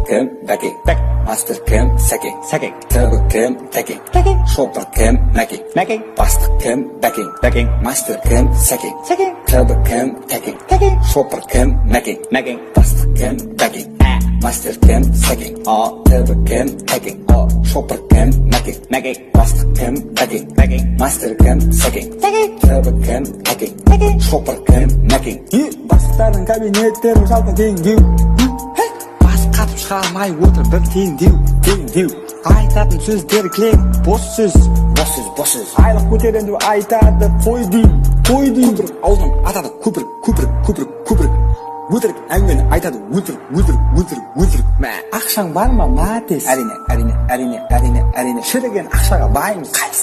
кім бәке, мастер кім сәке, түбі кім тәке, шопыр кім мәке, бастық кім бәке, мастер кім сәке, түбі кім тәке, шопыр кім мәке, бастық кім бәке, мастер кім сәке, түбі кім тәке, шопыр кім мәке, бастық кім бәке, мастер кім сәке, түбі кім тәке, шопыр кім мәке. Бастықтардың кабинеттерін жалпы теңдеу, бас қатып шыға алмай отыр бір теңдеу, айтатын сөздері кілең бос сөз, айлық көтеремін деп айтады қой дейм, көпірік аузынан атады көпірік, өтірік әңгімені айтады өтірік. Ақшаң бар ма матес? Әрине. Шіріген ақшаға байымыз. Қайс.